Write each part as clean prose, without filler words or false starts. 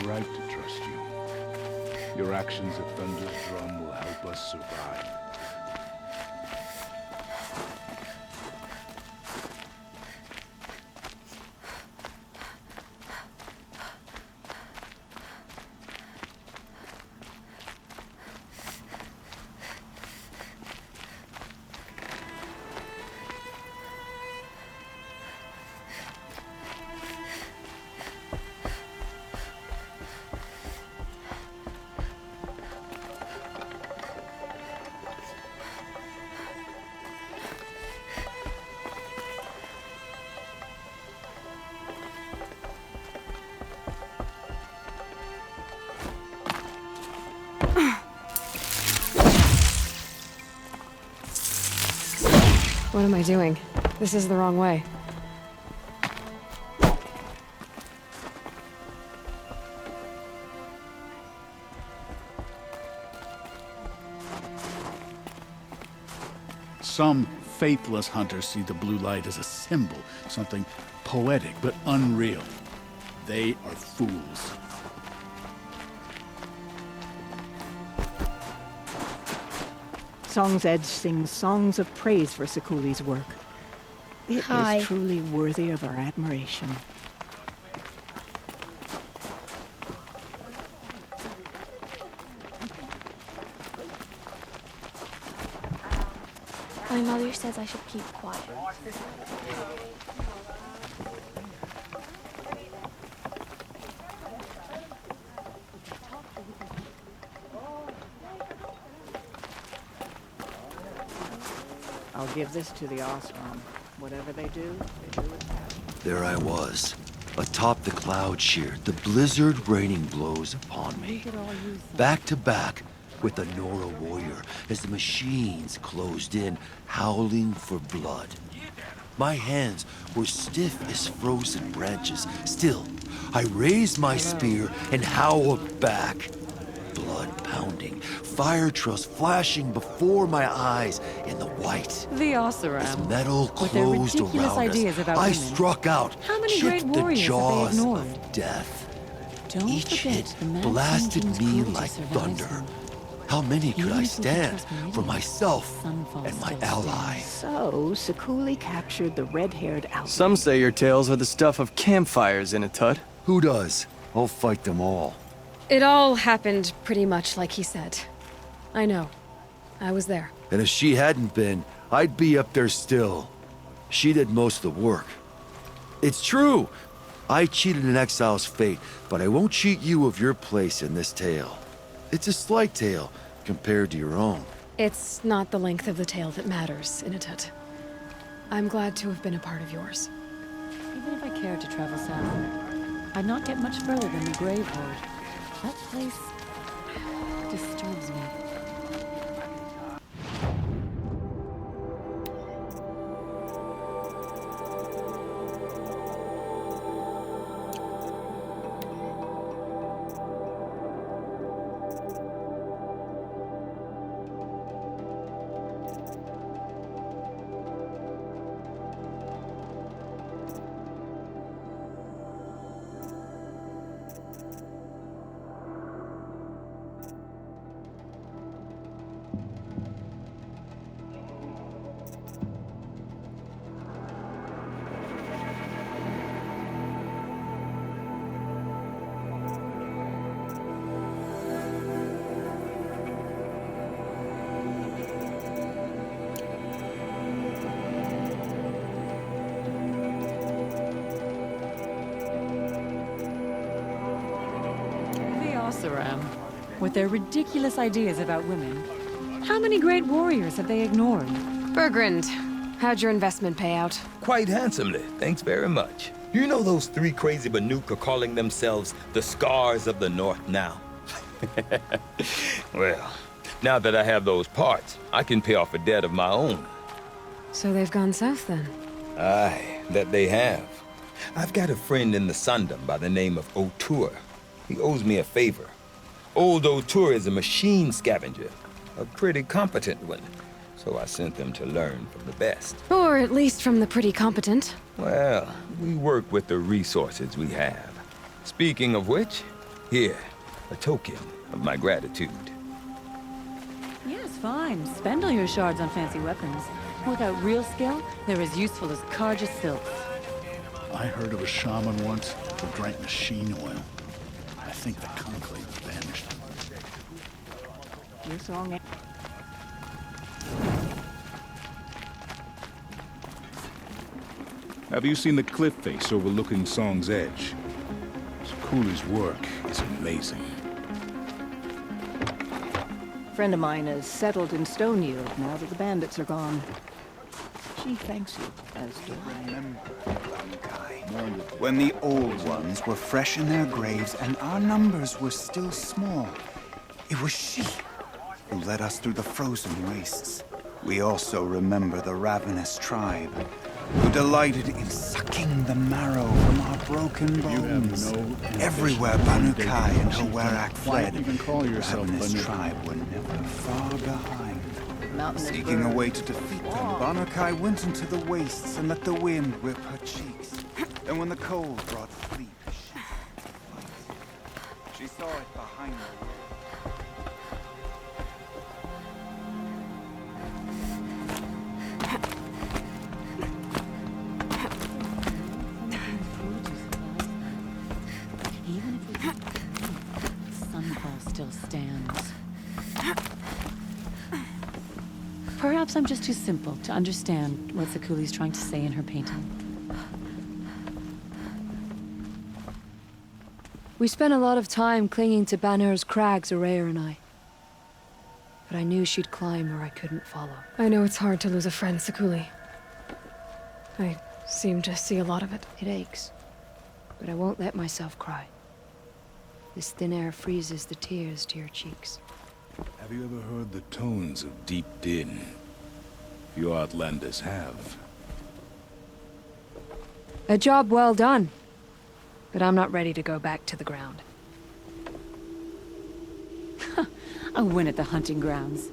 Right to trust you. Your actions at Thunder's Drum will help us survive. What am I doing? This is the wrong way. Some faithless hunters see the blue light as a symbol, something poetic but unreal. They are fools. Song's Edge sings songs of praise for Secouli's work. It is truly worthy of our admiration. My mother says I should keep quiet. I'll give this to the Osram. Whatever they do it well. There I was, atop the cloud sheer, the blizzard raining blows upon me. Back to back with the Nora warrior as the machines closed in, howling for blood. My hands were stiff as frozen branches. Still, I raised my spear and howled back. Blood pounding, fire trails flashing before my eyes in the white. The As Osram. metal With their closed ridiculous around ideas us, about I women. struck out, How many chipped great the warriors have they jaws ignored? of death. Don't Each forget, hit the Mad blasted King's me Coouge like survives thunder. them. How many could Even I if we can stand trust Meridian, for myself Sunfall and my still ally? stands. So, Secouli captured the red-haired outlaw. Some say your tales are the stuff of campfires in a tut. Who does? I'll fight them all. It all happened pretty much like he said. I know. I was there. And if she hadn't been, I'd be up there still. She did most of the work. It's true. I cheated an exile's fate, but I won't cheat you of your place in this tale. It's a slight tale compared to your own. It's not the length of the tale that matters, Inatut. I'm glad to have been a part of yours. Even if I cared to travel south, I'd not get much further than the Gravehoard. That place disturbs me. Saram. With their ridiculous ideas about women, how many great warriors have they ignored? Bergrand, how'd your investment pay out? Quite handsomely, thanks very much. You know those three crazy Banuk are calling themselves the Scars of the North now? Well, now that I have those parts, I can pay off a debt of my own. So they've gone south then? Aye, that they have. I've got a friend in the Sundom by the name of O'Toole. He owes me a favor. Old O'Toole is a machine scavenger, a pretty competent one. So I sent them to learn from the best. Or at least from the pretty competent. Well, we work with the resources we have. Speaking of which, here, a token of my gratitude. Yes, fine. Spend all your shards on fancy weapons. Without real skill, they're as useful as Coouge silks. I heard of a shaman once who drank machine oil. I think the conclave vanished. Your song. Have you seen the cliff face overlooking Song's Edge? Cououge's work is amazing. A friend of mine has settled in Stoneyield now that the bandits are gone. She thanks you, as do I. Remember, when the old ones were fresh in their graves and our numbers were still small, it was she who led us through the frozen wastes. We also remember the ravenous tribe, who delighted in sucking the marrow from our broken bones. Everywhere Banukai and her werak fled, Even call the yourself ravenous Banuk. tribe were never far behind. Mountain is Seeking a burned. way to defeat them, Banukai went into the wastes and let the wind whip her cheeks. And when the cold brought sleep, she saw it behind her. Even if we Sunfall still stands. Perhaps I'm just too simple to understand what Sakuli's trying to say in her painting. We spent a lot of time clinging to Banner's crags, Araya and I. But I knew she'd climb where I couldn't follow. I know it's hard to lose a friend, Sakuli. I seem to see a lot of it. It aches. But I won't let myself cry. This thin air freezes the tears to your cheeks. Have you ever heard the tones of deep din? You outlanders have. A job well done. But I'm not ready to go back to the ground. A win at the hunting grounds.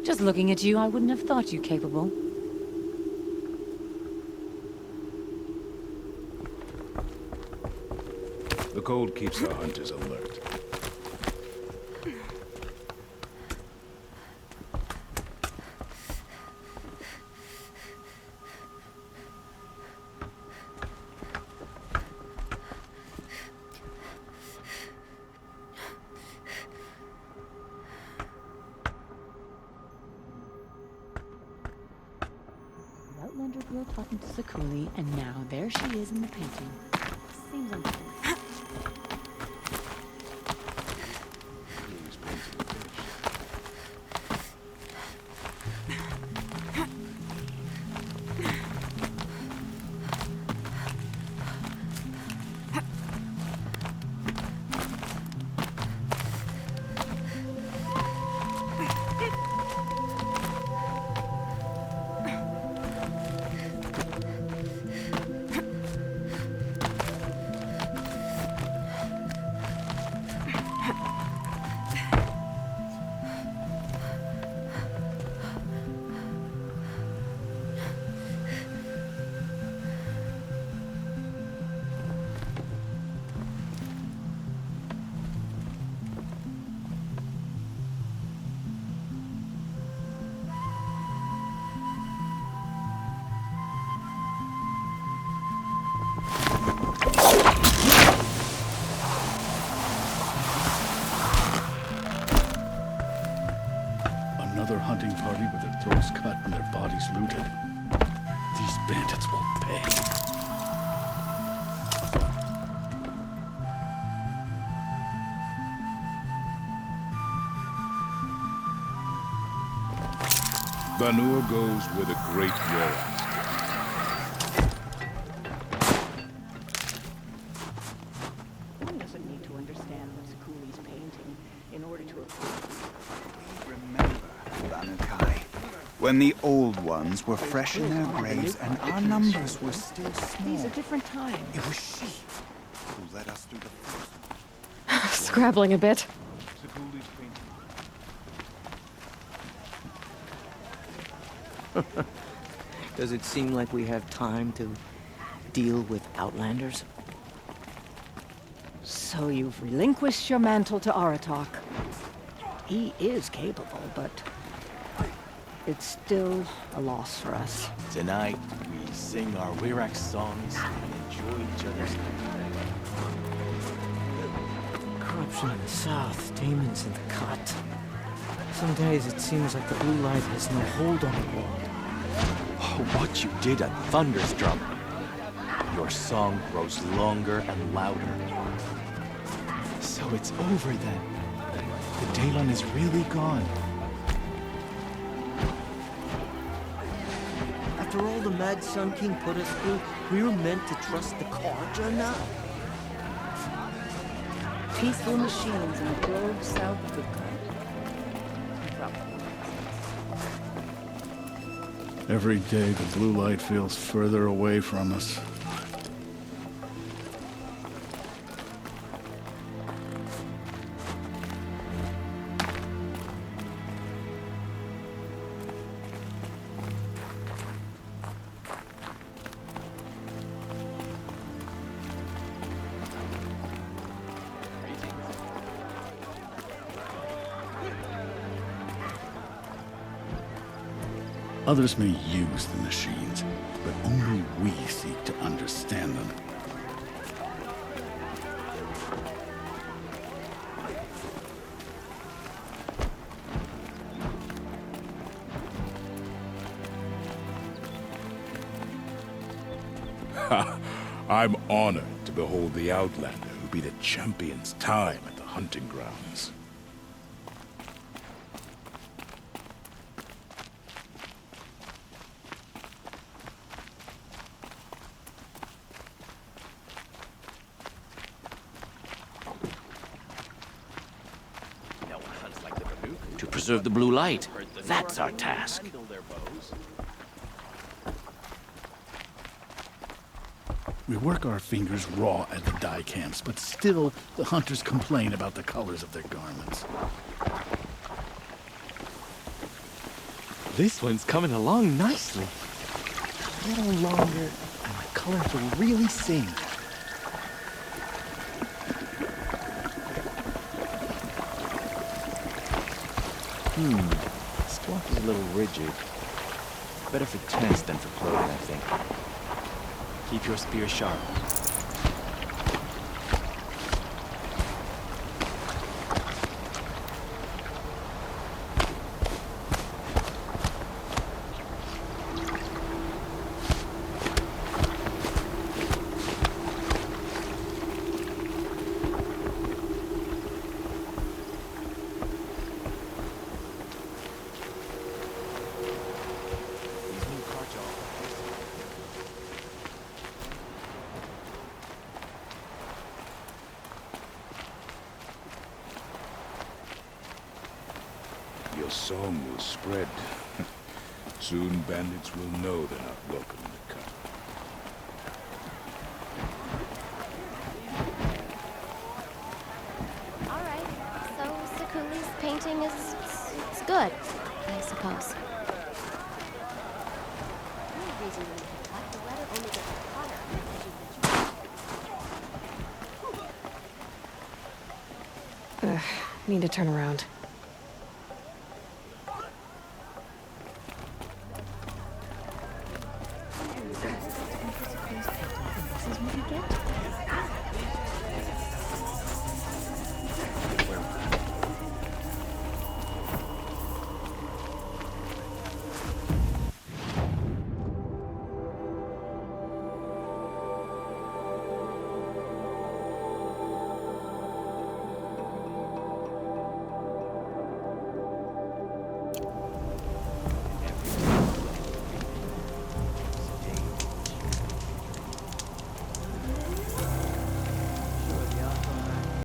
Just looking at you, I wouldn't have thought you capable. The cold keeps our hunters alert. The Outlander girl talking to Sakuli, and now there she is in the painting. Seems unfair. Another hunting party with their throats cut and their bodies looted. These bandits will pay. Banur goes where the great weraks One doesn't need to understand what's Couli's painting in order to appreciate. Remember, Banukai, when the old ones were fresh in their graves and our numbers were still small. These are different times. It was she who led us through the frozen. Scrabbling a bit. Does it seem like we have time to deal with Outlanders? So you've relinquished your mantle to Aratok. He is capable, but it's still a loss for us. Tonight, we sing our weraks songs and enjoy each other's company. Corruption in the south, demons in the cut. Some days it seems like the blue light has no hold on the world. Oh, what you did at Thunderstrom. Your song grows longer and louder. So it's over then. The Daemon is really gone. After all the Mad Sun King put us through, we were meant to trust the Coouge or not. Peaceful machines in the grove south of the cut. Every day, the blue light feels further away from us. Others may use the machines, but only we seek to understand them. I'm honored to behold the Outlander who beat a champion's time at the hunting grounds. To preserve the blue light. That's our task. We work our fingers raw at the dye camps, but still the hunters complain about the colors of their garments. This one's coming along nicely. A little longer, and the colors will really sing. This cloth is a little rigid. Better for tents than for clothing, I think. Keep your spear sharp. Your song will spread. Soon bandits will know they're not welcome in the cut. All right, so Couli's painting is it's good, I suppose. Need to turn around.